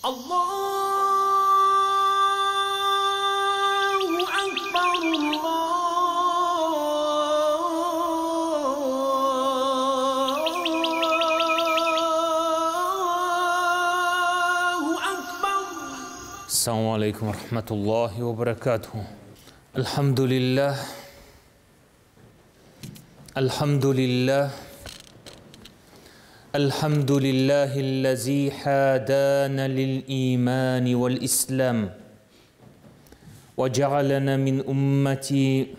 Allahu Ekber, Allahu Ekber. Esselamu Aleyküm ve Rahmetullahi ve Berekatuhu. Elhamdülillah. Elhamdülillah. Elhamdülillahillezî hâdâne lil-îmâni vel-İslam ve cealena min ümmeti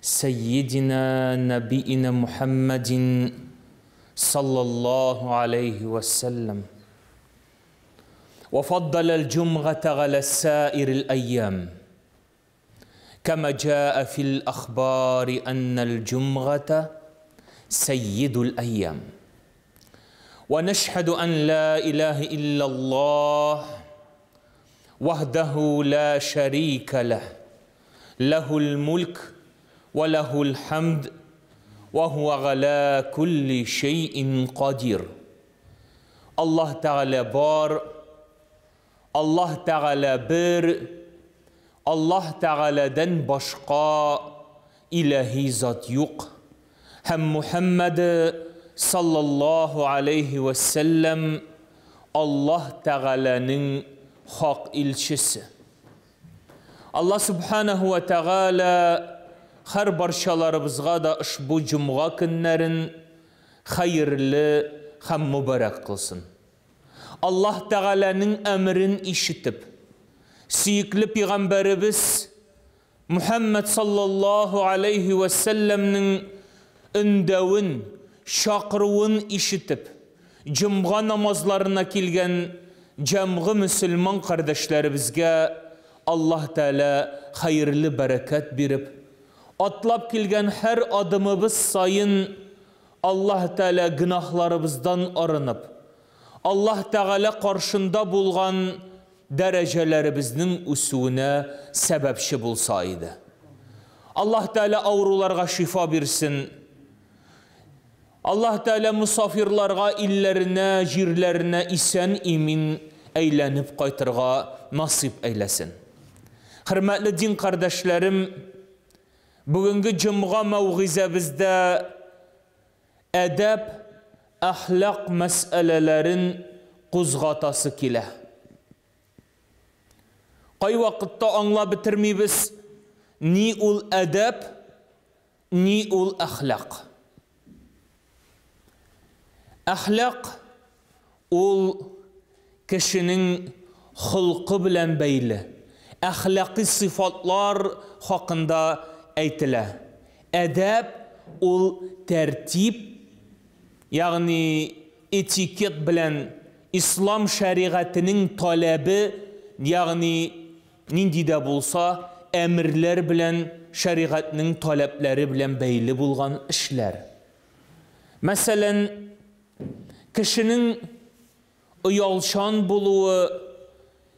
seyyidina nebiyyina Muhammedin sallallahu aleyhi ve sellem ve faddalel cum'ate ala's-sâiril eyyâm kema câe fil akhbâri ennel cum'ate seyyidul eyyâm. ونشهد أن لا إله إلا الله وحده لا شريك له له الملك وله الحمد وهو على كل شيء قدير. Allah Teala var, Allah Teala bir, Allah Teala'dan başka ilahi zat yok. Hem Muhammed sallallahu aleyhi ve sellem Allah Teala'nın hak ilçisi. Allah subhanahu ve Teala her barşalarımızga da bu cuma günlerin hayırlı hem mübarek kılsın. Allah Teala'nın emrin işitip siyikli Peygamberimiz Muhammed sallallahu aleyhi ve sellem'nin ündevin şakırıvın işitip, cımğa namazlarına kilgen cemği Müslüman kardeşlerimizge Allah Teala hayırlı bereket birip, atlap kilgen her adımımız sayın Allah Teala günahlarımızdan arınıp, Allah Teala karşında bulgan derecelerimizin üstüne sebepşi bulsaydı. Allah Teala avrularga şifa birsin. Allah Teala musafirlarga illerine, jirlerine isen imin eylenip kaytırga nasip eylesin. Hürmetli din kardeşlerim, bugünkü cumğa mevgizemizde edep, ahlak meselelerin kuzgatası kile. Kay vakitte anla bitirmeybiz, ni ul edep, ni ul ahlak. Ahlak ol kişinin hulqı bilen beyli. Ahlaki sıfatlar hakkında eytile. Edep ol tertip, yani etiket bilen İslam şeriatının talebi, yani nindi de bulsa emirler bilen şeriatının talepleri bilen beyli bulgan işler. Mesela kişinin uyalşan buluğu,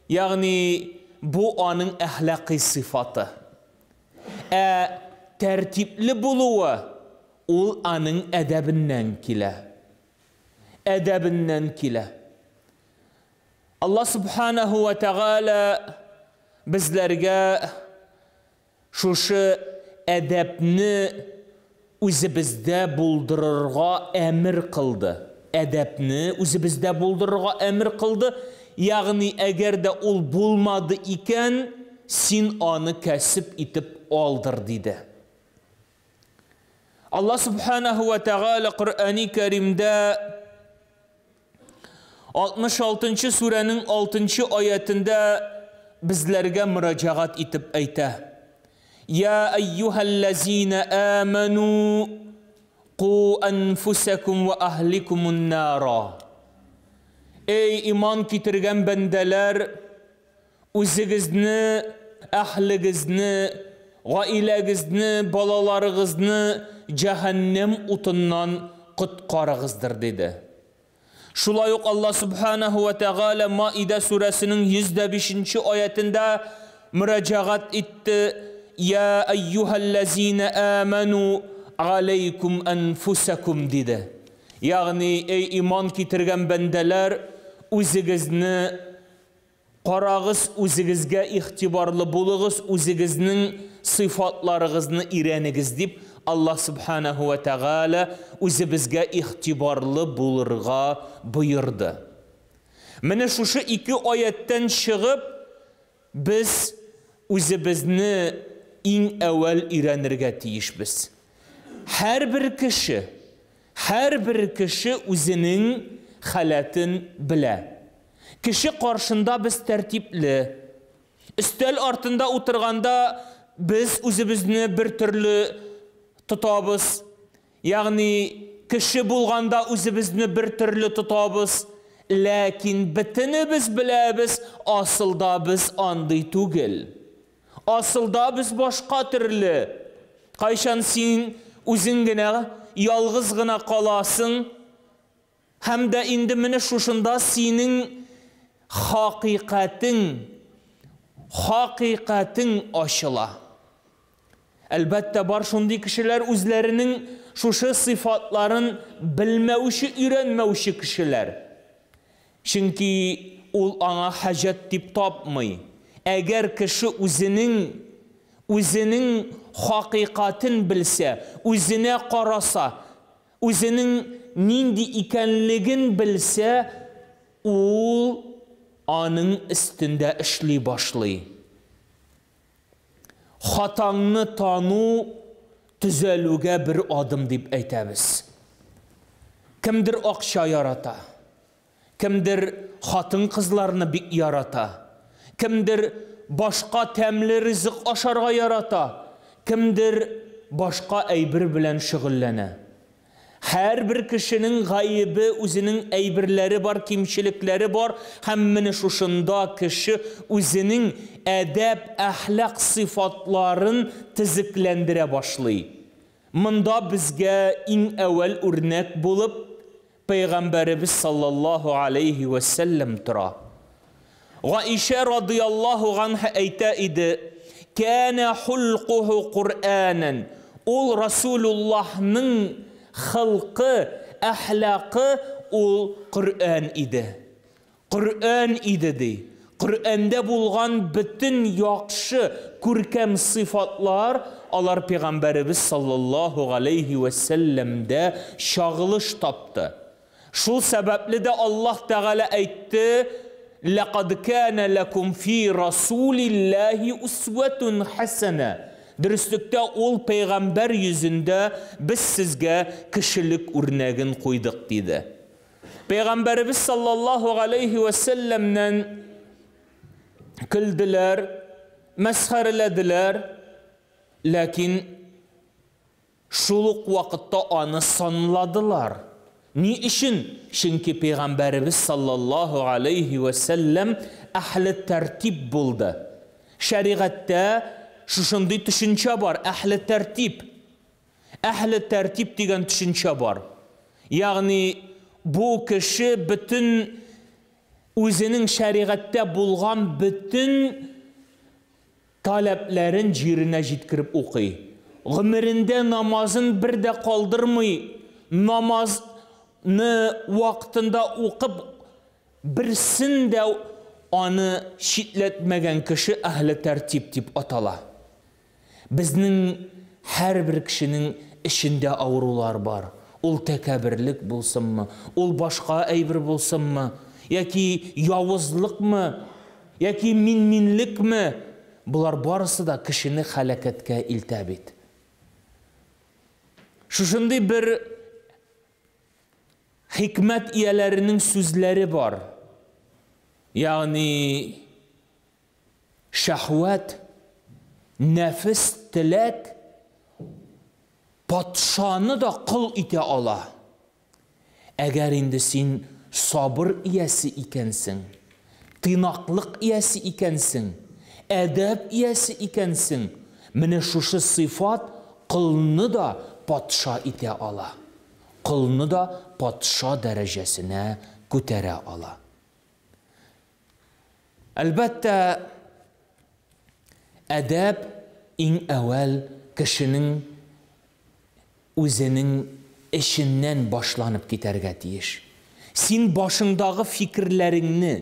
yani bu anın ahlaki sıfatı. Tertipli buluğu, o anın edebinden kile. Edebinden kile. Allah subhanahu ve teala bizlerge şuşu edepni özümüzde buldururga emir kıldı. Edepni özümüzde buldururga emir kıldı. Yani eğer de ol bulmadı iken sin anı kesip itip aldır dedi. Allah subhanahu ve teala Kur'an-ı Kerim'de 66. surenin 6. ayetinde bizlerge müracaat itip eyte. Ya eyyühellezine amenu qu enfusekum ve ahlikumun nara. Ey iman getirgen bendeler, özünüzni, ahligizni, ailegizni, balalarıgizni cehennem utundan qutqarıgızdır dedi. Şulay yok Allah subhanahu ve teala Maide suresinin 105. ayetinde müracaat etti. Ya eyyühellezine amenu aleykum enfusekum dedi. Yani ey iman getirgen bendeler, özünüzni, Qaragыз, үзегезгә ихтибарлы булыгыз, үзегезнең сыйфатларыгызны өйрәнегез дип Аллах Субханаху ва Тәгалә үзебезгә ихтибарлы булырга боерды. Менә шушы ике аяттан чыгып, без үзебезне иң әвәл өйрәнергә тиешбез. Һәрбер кеше үзенең халатын белә. Кеше каршында без тәртипле. Өстәл артында утырганда без үзебезне бер төрле тотабыз. Ягъни кеше булганда үзебезне бер төрле тотабыз. Ләкин битенебез беләбез, асылда без андый түгел. Асылда без башка төрле. Кайчан син үзең генә ялгыз гына каласың, һәм дә инде менә шушында синең хакыйкатың ачыла. Әлбәттә бар шундый кешеләр үзләренең шушы сыйфатларын белмәүче, өйрәнмәүче кешеләр. Чөнки ул аңа хаҗат дип тапмый. Әгәр кеше үзенең хакыйкатын белсә, үзенә караса, үзенең нинди икәнлеген белсә, ул аның өстендә эшли башлый. Хатаңны тану төзәлүгә бер адым дип әйтәбез. Кемдер акча ярата, кемдер хатын кызларны бик ярата, кемдер башка тәмле ризык ашарга ярата, кемдер башка әйбер белән шөгыльләнә. Һәрбер кешенең гаебе, үзенең әйберләре бар, кимчелекләре бар, һәм менә шушында кеше үзенең әдәп, әхлак сыйфатларын тизекләндерә башлый. Монда безгә иң әвәл үрнәк булып Пәйгамбәребез саллаллаху алейхи ва саллям тора. Гаиша радиллаһу анха әйтә иде: "Кана хулқуху Qur'анан." Ул Расулуллаһның хылқы, әхлақы ул Qur'ан иде. Qur'an иде ди. Qur'анда булган бүтән яхшы, күркәм сыйфатлар алар Пәйгамбәребез саллаллаху алейхи ва саллямда шагылыш тапты. Шул сәбәпле дә Аллаһ Тәгалә әйтте: "Лaqad kana lakum fi Rasulillahi uswatun hasana." Дөрестлектә ул Пәйгамбәр йөзендә без сезгә кешелек үрнәген куйдык диде. Пәйгамбәребез саллаллаху алейхи ва саллямнан көлделәр, мәсхәрәләделәр, ләкин шул ук вакытта аны санладылар. Ни өчен? Чөнки Пәйгамбәребез саллаллаху алейхи ва саллям әһле тәртип булды. Шәригатьтә шушындый төшенчә бар, әһле тәртип. Әһле тәртип дигән төшенчә бар. Ягъни бу кеше бүтән үзенең шәригатьтә булган бүтән таләпләрен җиренә җиткереп укый. Гомерендә намазын бер дә калдырмый, намазны вакытында укып берсен дә аны шитләтмәгән кеше әһле тәртип дип атала. Безнең һәрбер кешенең эчендә авырулар бар. Ул тәкәбберлек булсынмы, ул башка әйбер булсынмы, яки явызлыкмы, яки минлекме, булар барысы да кешене халакәткә илтә бит. Шушындый бер хикмәт ияләренең сүзләре бар. Ягъни шәһвәт, нәфес, теләк патшаны да кыл итә ала. Әгәр инде син сабыр иясе икәнсең, тыйнаклык иясе икәнсең, әдәп иясе икәнсең, менә шушы сыйфат кылны да патша итә ала. Кылны да патша дәрәҗәсенә күтәрә ала. Әлбәттә, әдәп иң әвәл кешенең үзенең эшеннән башланып китәргә тиеш. Син башыңдагы фикерләреңне,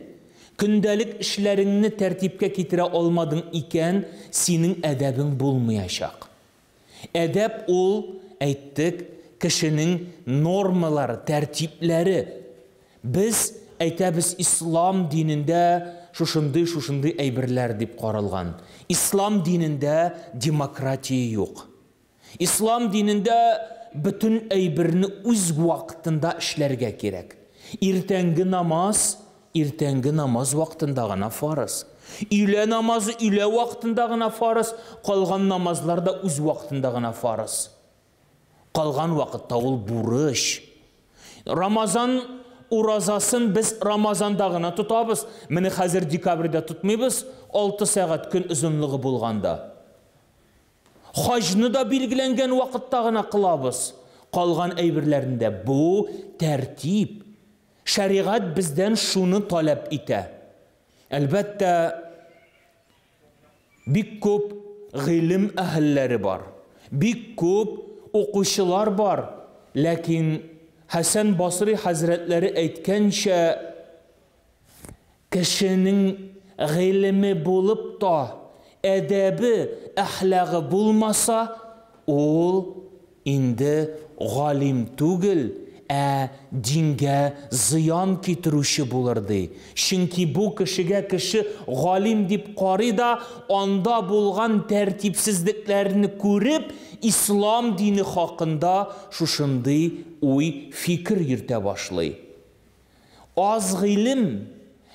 Kündəlik işlərini tərtibkə kitirə olmadın ikən, senin ədəbin bulmayacaq. Ədəb ol, aytdık, kişinin normalары, tərtibləri. Biz aytəbiz İslam dinində şuşundu əybirlər deyib qaralğan. İslam dinində demokratiya yox. İslam dinində bütün əybirni öz vaxtında işlərgə gerek. İrtəngi namaz vaxtında ғana farız. İlə namazı ilə vaxtında ғana farız. Qalğan namazlar da öz vaxtında ғana farız. Qalğan vaxtda ol buruş. Ramazan urazasın biz Ramazanda ғana tutabız. Məni hazır dekabrda tutmayız. 6 saat gün uzunluğu bulğanda. Hacını da belgilənген vaxtda ғana qılabız. Qalğan əybirlərində bu tərtib. Şəriət bizdən şunu talep etə. Əlbəttə, bir köp ilim əhəlləri var. Bir köp oquşular var. Lakin Hasan Basri Hazretleri aytgancha, kişinin ilmi bulup da ədəbi, əxlaqı bulmasa, ol indi galim tugil, dinge ziyan kitiruşu bulurdu. Çünkü bu kişiye kişi galim deyip qarida, onda bulğan tertipsizliklerini görüp, İslam dini hakkında şuşundu oy fikir yürüte başlayı. Az ilim,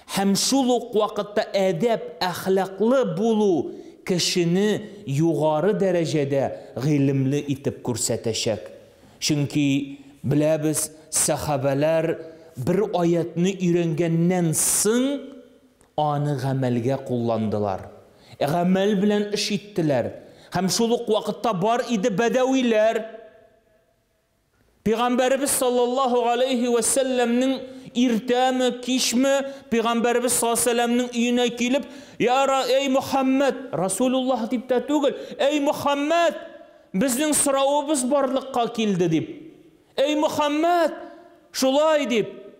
hemşuluk vakitte edep, ahlaklı bulu kişini yukarı derecede ilimli itip көрсәтәчәк. Çünkü biləbiz, sahabeler bir ayetini öyrəngəndən soң anı ғəməlgə kullandılar. Ғəməl bilən iş ettiler. Hemşuluk vakitte var idi bedeviler. Peygamberimiz sallallahu aleyhi ve sellem'nin irtemi, kişmi, Peygamberimiz sallallahu aleyhi ve sellem'nin üyüne gelip, ey Muhammed, Resulullah deyip de tugul, ey Muhammed, bizning sıravımız barlıqqa keldi deyip. Ey Muhammed, şulay deyip.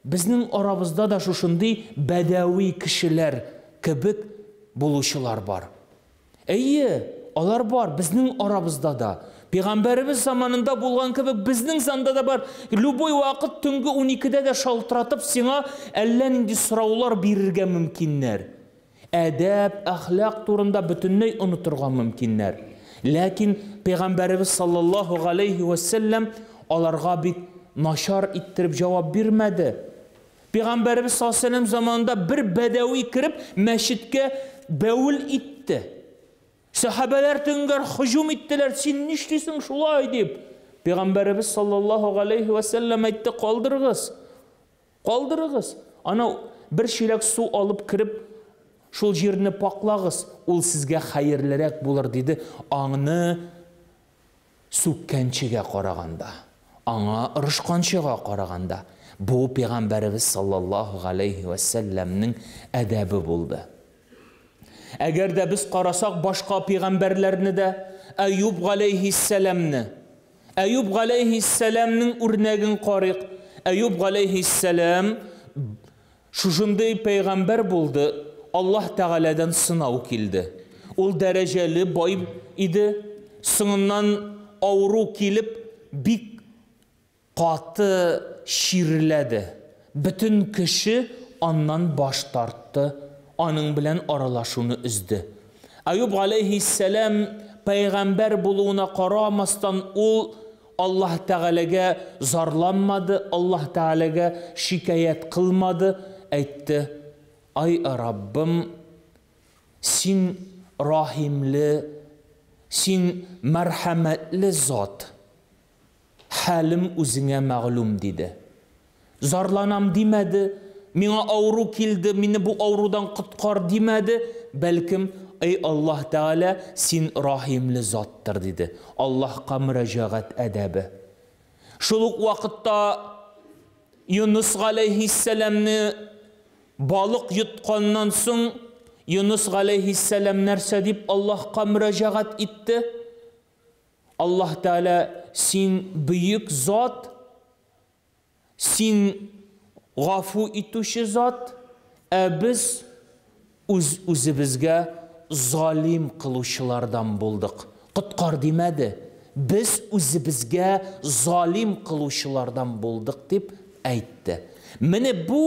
Bizning aramızda da şuşunday bedevi kişiler kibik buluşular var. Onlar var bizning aramızda da. Peygamberimiz zamanında bulğan gibi bizning zanda da var. Luboy vakit tüngü 12'de de şaltıratıp sana əlləndi sıravlar verirge mümkünler. Edeb, ahlak turunda bütünlüy unuturga mümkünler. Lakin Peygamberimiz sallallahu aleyhi ve sellem onlarga bir naşar ittirip cevap vermedi. Peygamberimiz sallallahu aleyhi ve sellem zamanında bir bedevi kirip meşitke bevul itti. Sahabeler tünger hücum ettiler. Sen nişlisin şulay deyip. Peygamberimiz sallallahu aleyhi ve sellem etti, kaldırığız. Kaldırığız. Ana bir şilek su alıp kirip şul jerini paklağız. Ol sizge hayırlarek bulur dedi. Ağını sükkençiге qaraganda. Ağa ırışkançıga qaraganda. Bu Peygamberimiz sallallahu aleyhi ve sellem'nin edebi buldu. Eğer de biz qarasak başka peygamberlerini de Eyyub aleyhisselam'ni Eyyub aleyhisselam'nin örneğin qarıq. Eyyub aleyhisselam şuşunday peygamber buldu. Allah Teala'dan sınav kildi. Ol dereceli boy idi. Sınından avru kilip bir katı şiirledi. Bütün kişi ondan baş tarttı. Onun bilen aralaşını üzdü. Eyyub aleyhisselam peygamber buluğuna qaramasdan ol Allah Teala'ga zarlanmadı. Allah Teala'ga şikayet kılmadı. Aytdı, ay Rabbim, sen rahimli, sen merhametli zat. Halim özüne mağlum dedi. Zarlanam demedi. Mine avru kildi, meni bu avrudan qutqar demedi. Belkim ey Allah Teala sen rahimli zattır dedi. Allah'a müracaat edebi. Şuluk vakitte Yunus aleyhisselam'ni balık yutqandan soң Yunus aleyhisselam нәрсе deyip Allah'a müracaat etti. Allah Teala sen büyük zat, sen gafu etuşi zat, biz o'zimizga zolim qiluvchilardan bo'ldik. Qutqar demadi. Biz o'zimizga zolim qiluvchilardan bo'ldik deb aytdi. Mana bu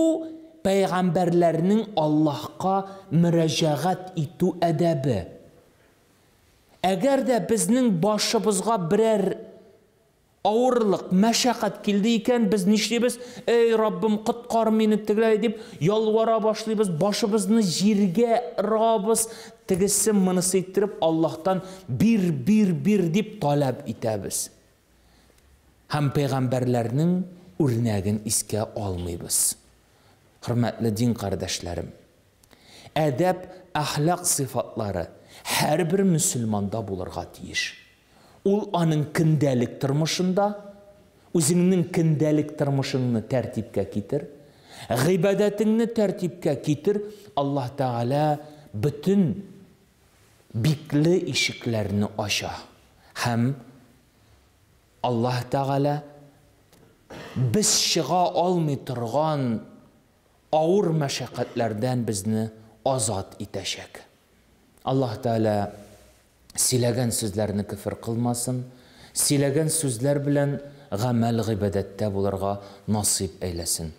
payg'ambarlarning Allohga murojaat etu adabi. Agarda bizning boshimizga biror ağırlık, məşəqqət keldi ekan, biz nişləyimiz, ey Rabbim qutqar meni tigilay deb yalvara başlayırız, başımızını yerge rabız, tigisin mınısı ettirib Allah'tan bir deb talab etəbiz. Hem peyğəmbərlərinin örnəgini iskə almayız. Hürmetli din kardeşlerim, edep, ahlak sıfatları her bir Müslümanda bulurğa deyiş. Ol anın kündəlik turmuşunda, özünün kündəlik turmuşunu tərtibkə getir, g'ibadətini tərtibkə getir, Allah Teala bütün bikli işiklerini aşa. Hem Allah Teala biz çığa almay turgan ağır məşəqqətlərdən bizni azad etəşək. Allah Teala siləgən sözlərini küfür qılmasın, siləgən sözlər bilən g'amal g'ibadətdə bulurğa nasip eylesin.